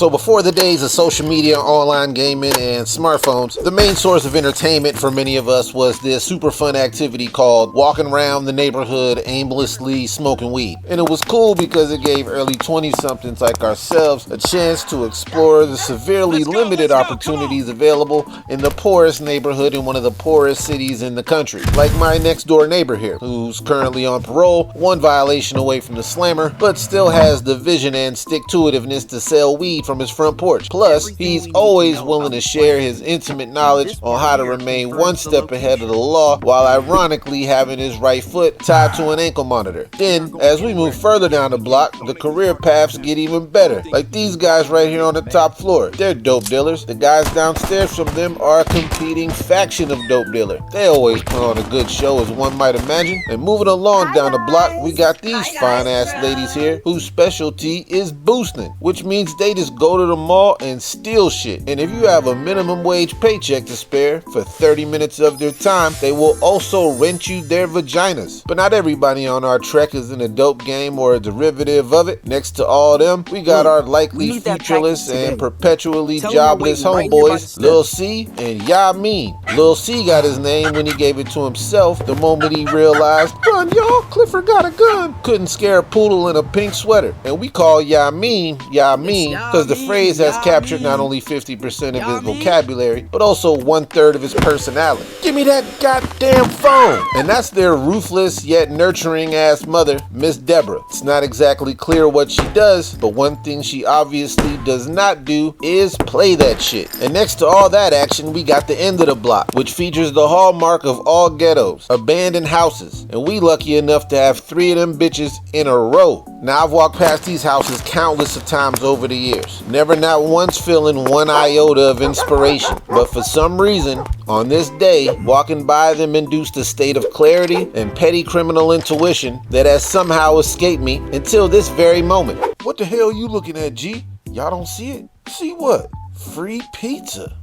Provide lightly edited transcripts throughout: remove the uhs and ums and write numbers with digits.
So before the days of social media, online gaming, and smartphones, the main source of entertainment for many of us was this super fun activity called walking around the neighborhood aimlessly smoking weed. And it was cool because it gave early 20-somethings like ourselves a chance to explore the severely limited opportunities available in the poorest neighborhood in one of the poorest cities in the country. Like my next door neighbor here, who's currently on parole, one violation away from the slammer, but still has the vision and stick-to-itiveness to sell weed from his front porch. Plus, he's always willing to share his intimate knowledge on how to remain one step ahead of the law while ironically having his right foot tied to an ankle monitor. Then, as we move further down the block, the career paths get even better. Like these guys right here on the top floor. They're dope dealers. The guys downstairs from them are a competing faction of dope dealer. They always put on a good show, as one might imagine. And moving along down the block, we got these fine-ass ladies here whose specialty is boosting, which means they just go to the mall and steal shit. And if you have a minimum wage paycheck to spare for 30 minutes of their time, they will also rent you their vaginas. But not everybody on our trek is in a dope game or a derivative of it. Next to all them, we got our likely featureless and perpetually jobless homeboys, Lil C and Ya Mean. Lil C got his name when he gave it to himself the moment he realized, run y'all, Clifford got a gun. Couldn't scare a poodle in a pink sweater. And we call Ya Mean because the phrase has captured not only 50% of his vocabulary, but also 1/3 of his personality. Give me that goddamn phone! And that's their ruthless yet nurturing ass mother, Miss Deborah. It's not exactly clear what she does, but one thing she obviously does not do is play that shit. And next to all that action, we got the end of the block, which features the hallmark of all ghettos, abandoned houses. And we lucky enough to have 3 of them bitches in a row. Now, I've walked past these houses countless of times over the years, never not once feeling one iota of inspiration. But for some reason, on this day, walking by them induced a state of clarity and petty criminal intuition that has somehow escaped me until this very moment. What the hell you looking at, G? Y'all don't see it? See what? Free pizza.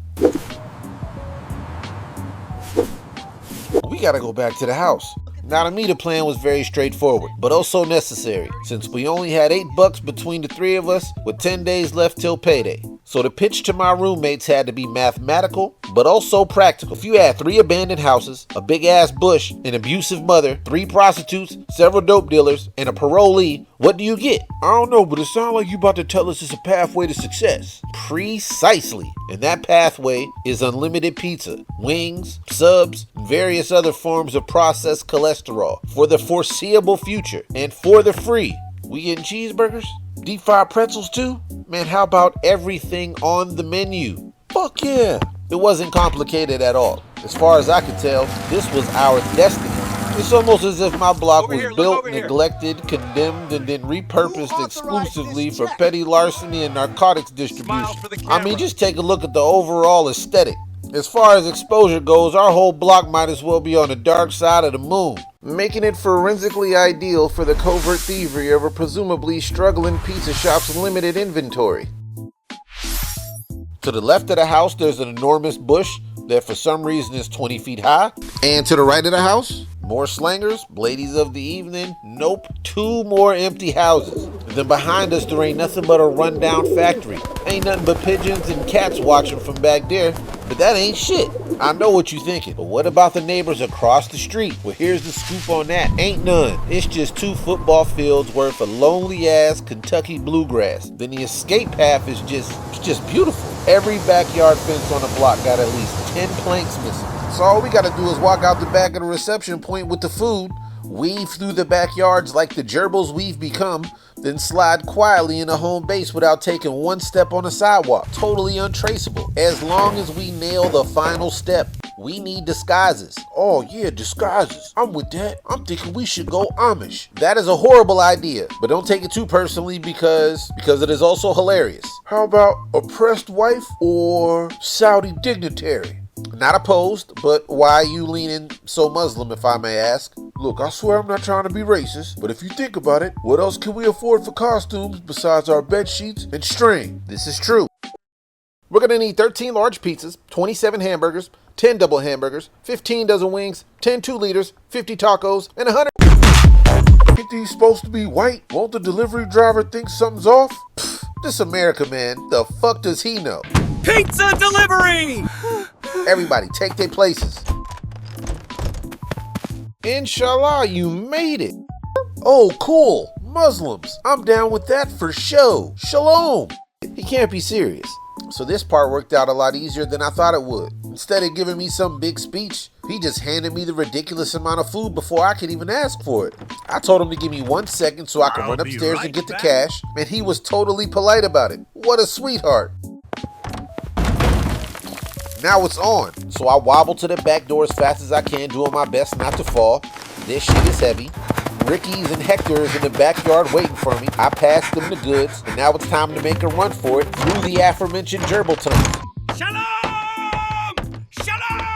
We gotta go back to the house. Now, to me, the plan was very straightforward, but also necessary, since we only had $8 between the 3 of us, with 10 days left till payday. So the pitch to my roommates had to be mathematical, but also practical. If you had 3 abandoned houses, a big-ass bush, an abusive mother, 3 prostitutes, several dope dealers, and a parolee, what do you get? I don't know, but it sounds like you about to tell us it's a pathway to success. Precisely. And that pathway is unlimited pizza, wings, subs, and various other forms of processed cholesterol for the foreseeable future and for the free. We getting cheeseburgers? Deep fried pretzels too? Man, how about everything on the menu? Fuck yeah! It wasn't complicated at all. As far as I could tell, this was our destiny. It's almost as if my block was built, neglected, condemned, and then repurposed exclusively for petty larceny and narcotics distribution. I mean, just take a look at the overall aesthetic. As far as exposure goes, our whole block might as well be on the dark side of the moon, making it forensically ideal for the covert thievery of a presumably struggling pizza shop's limited inventory. To the left of the house, there's an enormous bush that for some reason is 20 feet high. And to the right of the house, more slangers, ladies of the evening, nope, 2 more empty houses. And then behind us, there ain't nothing but a rundown factory. Ain't nothing but pigeons and cats watching from back there. But that ain't shit. I know what you're thinking. But what about the neighbors across the street? Well, here's the scoop on that. Ain't none. It's just 2 football fields worth of lonely-ass Kentucky bluegrass. Then the escape path is just beautiful. Every backyard fence on the block got at least 10 planks missing. So all we gotta do is walk out the back of the reception point with the food, weave through the backyards like the gerbils we've become, then slide quietly into home base without taking one step on the sidewalk. Totally untraceable. As long as we nail the final step. We need disguises. Oh yeah, disguises. I'm with that. I'm thinking we should go Amish. That is a horrible idea, but don't take it too personally because it is also hilarious. How about oppressed wife or Saudi dignitary? Not opposed, but why are you leaning so Muslim, if I may ask? Look, I swear I'm not trying to be racist, but if you think about it, what else can we afford for costumes besides our bed sheets and string? This is true. We're gonna need 13 large pizzas, 27 hamburgers, 10 double hamburgers, 15 dozen wings, 10 2-liters, 50 tacos, and 100... Ain't these supposed to be white? Won't the delivery driver think something's off? Pfft, This America, man. The fuck does he know? Pizza delivery! Everybody, take their places. Inshallah, you made it. Oh, cool. Muslims. I'm down with that for show. Shalom. He can't be serious. So this part worked out a lot easier than I thought it would. Instead of giving me some big speech, he just handed me the ridiculous amount of food before I could even ask for it. I told him to give me 1 second so I could run upstairs and get the cash, and he was totally polite about it. What a sweetheart. Now it's on. So I wobble to the back door as fast as I can, doing my best not to fall. This shit is heavy. Ricky's and Hector is in the backyard waiting for me. I passed them the goods, and now it's time to make a run for it through the aforementioned gerbil tunnel. Shalom! Shalom!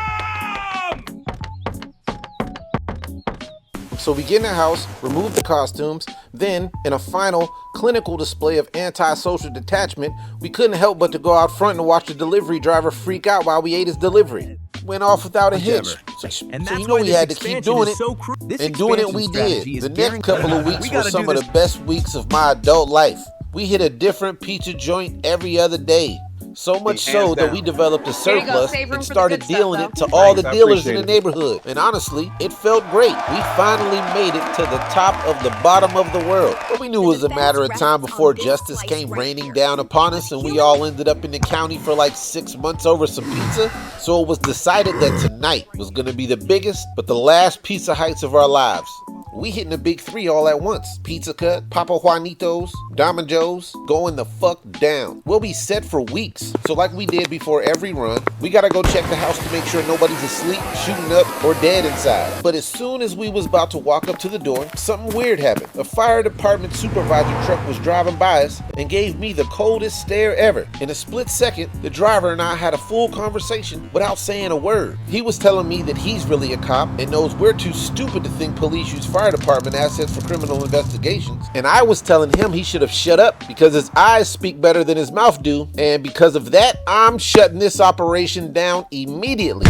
So we get in the house, remove the costumes, then, in a final clinical display of antisocial detachment, we couldn't help but to go out front and watch the delivery driver freak out while we ate his delivery. Went off without a hitch. So you know we had to keep doing it, and doing it we did. The next couple of weeks were some of the best weeks of my adult life. We hit a different pizza joint every other day. So much so that we developed a surplus and started dealing it to all the dealers in the neighborhood. And honestly, it felt great. We finally made it to the top of the bottom of the world. But we knew it was a matter of time before justice came raining down upon us and we all ended up in the county for like 6 months over some pizza. So it was decided that tonight was going to be the biggest but the last pizza heights of our lives. We hitting the big 3 all at once. Pizza Cut, Papa Juanito's, Diamond Joe's, going the fuck down. We'll be set for weeks. So like we did before every run, we gotta go check the house to make sure nobody's asleep, shooting up, or dead inside. But as soon as we was about to walk up to the door, something weird happened. A fire department supervisor truck was driving by us and gave me the coldest stare ever. In a split second, the driver and I had a full conversation without saying a word. He was telling me that he's really a cop and knows we're too stupid to think police use fire department assets for criminal investigations, and I was telling him he should have shut up because his eyes speak better than his mouth do, and because of that, I'm shutting this operation down immediately.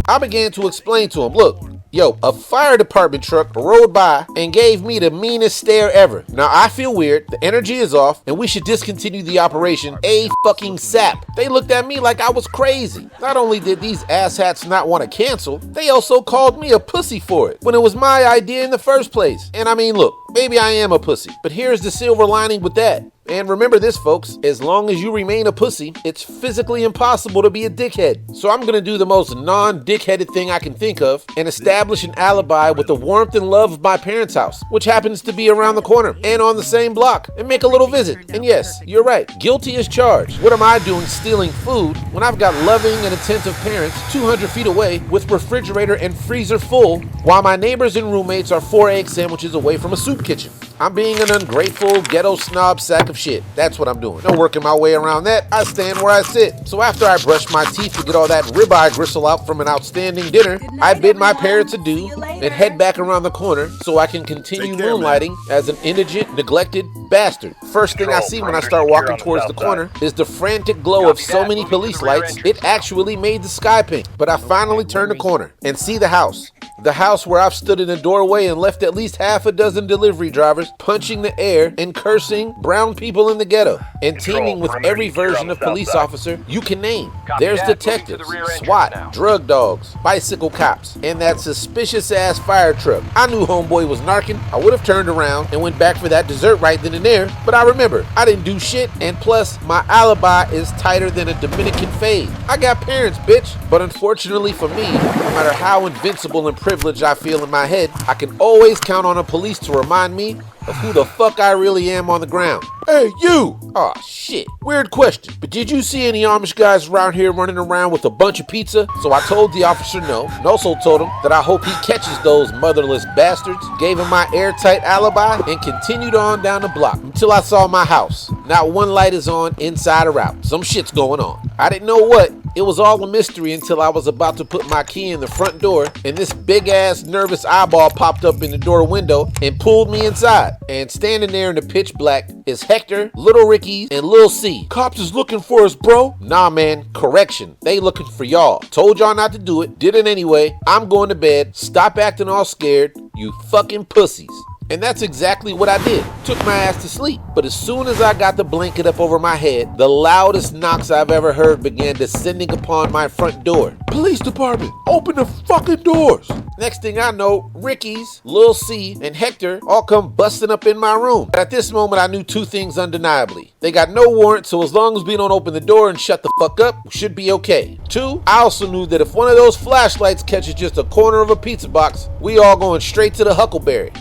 I began to explain to him, look, yo, a fire department truck rode by and gave me the meanest stare ever. Now I feel weird, the energy is off, and we should discontinue the operation ASAP. They looked at me like I was crazy. Not only did these asshats not want to cancel, they also called me a pussy for it, when it was my idea in the first place. And I mean, look, maybe I am a pussy, but here's the silver lining with that. And remember this, folks, as long as you remain a pussy, it's physically impossible to be a dickhead. So I'm gonna do the most non-dickheaded thing I can think of and establish an alibi with the warmth and love of my parents' house, which happens to be around the corner and on the same block, and make a little visit. And yes, you're right, guilty as charged. What am I doing stealing food when I've got loving and attentive parents 200 feet away with refrigerator and freezer full, while my neighbors and roommates are 4 egg sandwiches away from a soup kitchen? I'm being an ungrateful, ghetto snob sack of shit. That's what I'm doing. No working my way around that. I stand where I sit. So after I brush my teeth to get all that ribeye gristle out from an outstanding dinner, I bid my parents adieu and head back around the corner so I can continue moonlighting as an indigent, neglected bastard. First thing I see when I start walking towards the corner is the frantic glow of so many police lights, it actually made the sky pink. But I finally turn the corner and see the house. The house where I've stood in a doorway and left at least half a dozen delivery drivers punching the air and cursing brown people in the ghetto, and teaming with every version of police officer you can name. There's detectives, SWAT, drug dogs, bicycle cops, and that suspicious ass fire truck. I knew homeboy was narking. I would have turned around and went back for that dessert right then and there, but I remember I didn't do shit, and plus my alibi is tighter than a Dominican fade. I got parents, bitch. But unfortunately for me, no matter how invincible and privileged I feel in my head, I can always count on the police to remind me of who the fuck I really am on the ground. Hey, you! Aw, shit. Weird question, but did you see any Amish guys around here running around with a bunch of pizza? So I told the officer no, and also told him that I hope he catches those motherless bastards, gave him my airtight alibi, and continued on down the block until I saw my house. Not one light is on, inside or out. Some shit's going on. I didn't know what. It was all a mystery until I was about to put my key in the front door, and this big-ass nervous eyeball popped up in the door window and pulled me inside. And standing there in the pitch black is Hector, Little Ricky, and Lil C. Cops is looking for us, bro. Nah, man, correction. They looking for y'all. Told y'all not to do it. Did it anyway. I'm going to bed. Stop acting all scared, you fucking pussies. And that's exactly what I did. Took my ass to sleep. But as soon as I got the blanket up over my head, the loudest knocks I've ever heard began descending upon my front door. Police department, open the fucking doors. Next thing I know, Ricky's, Lil C, and Hector all come busting up in my room. At this moment, I knew two things undeniably. They got no warrant, so as long as we don't open the door and shut the fuck up, we should be okay. Two, I also knew that if one of those flashlights catches just a corner of a pizza box, we all going straight to the Huckleberry.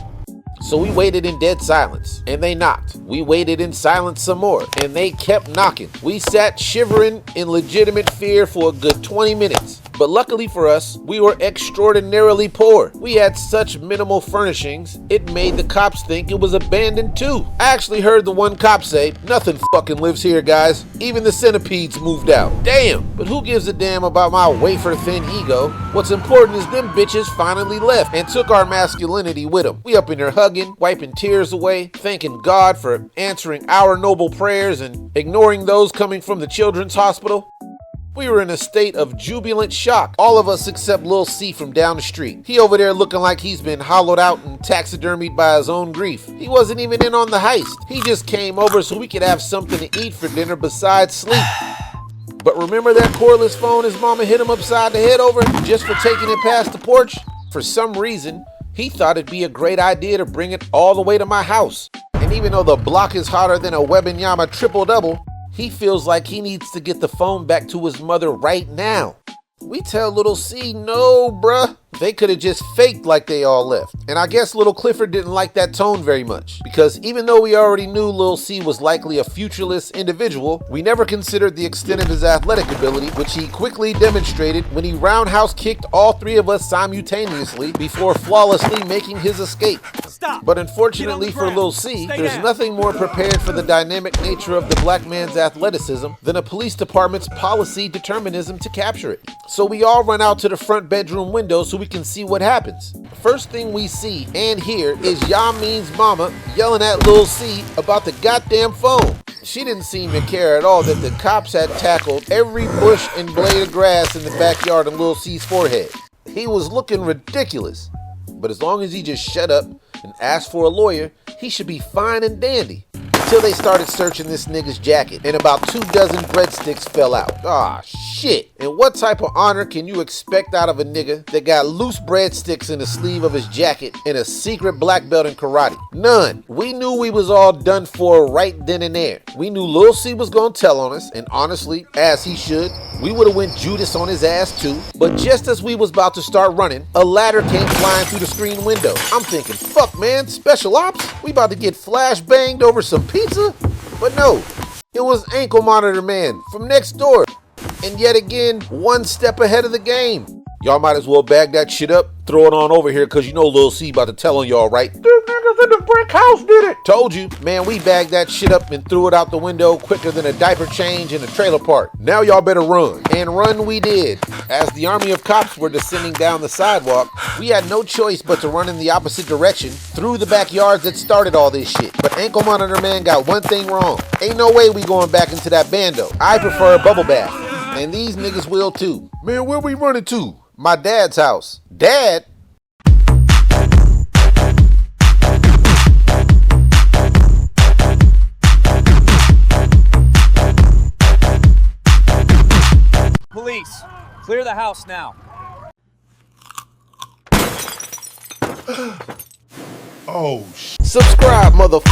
So we waited in dead silence, and they knocked. We waited in silence some more, and they kept knocking. We sat shivering in legitimate fear for a good 20 minutes. But luckily for us, we were extraordinarily poor. We had such minimal furnishings, it made the cops think it was abandoned too. I actually heard the one cop say, "Nothing fucking lives here, guys. Even the centipedes moved out." Damn, but who gives a damn about my wafer-thin ego? What's important is them bitches finally left and took our masculinity with them. We up in there hugging, wiping tears away, thanking God for answering our noble prayers and ignoring those coming from the children's hospital. We were in a state of jubilant shock, all of us except Lil C from down the street. He over there looking like he's been hollowed out and taxidermied by his own grief. He wasn't even in on the heist. He just came over so we could have something to eat for dinner besides sleep. But remember that cordless phone his mama hit him upside the head over just for taking it past the porch? For some reason, he thought it'd be a great idea to bring it all the way to my house. And even though the block is hotter than a Webinyama triple-double, he feels like he needs to get the phone back to his mother right now. We tell little C, no, bruh. They could have just faked like they all left. And I guess little Clifford didn't like that tone very much, because even though we already knew Lil C was likely a futureless individual, we never considered the extent of his athletic ability, which he quickly demonstrated when he roundhouse kicked all three of us simultaneously before flawlessly making his escape. Stop. But unfortunately for ground. Lil C, Stay there's down. nothing more prepared for the dynamic nature of the black man's athleticism than a police department's policy determinism to capture it. So we all run out to the front bedroom window so we can see what happens. First thing we see and hear is Yamin's mama yelling at Lil C about the goddamn phone. She didn't seem to care at all that the cops had tackled every bush and blade of grass in the backyard of Lil C's forehead. He was looking ridiculous, but as long as he just shut up and asked for a lawyer, he should be fine and dandy. Until they started searching this nigga's jacket, and about 24 breadsticks fell out. Ah, shit. And what type of honor can you expect out of a nigga that got loose breadsticks in the sleeve of his jacket and a secret black belt in karate? None. We knew we was all done for right then and there. We knew Lil C was gonna tell on us, and honestly, as he should, we would have went Judas on his ass too. But just as we was about to start running, a ladder came flying through the screen window. I'm thinking, fuck man, special ops? We about to get flash banged over some pizza? But no, it was Ankle Monitor Man from next door. And yet again, one step ahead of the game. Y'all might as well bag that shit up, throw it on over here, cause you know Lil C about to tell on y'all, right? Them niggas in the brick house did it. Told you, man, we bagged that shit up and threw it out the window quicker than a diaper change in a trailer park. Now y'all better run. And run we did. As the army of cops were descending down the sidewalk, we had no choice but to run in the opposite direction through the backyards that started all this shit. But Ankle Monitor Man got one thing wrong. Ain't no way we going back into that bando. I prefer a bubble bath. And these niggas will too. Man, where we running to? My dad's house. Dad? Police, clear the house now. Oh, Subscribe, motherfucker.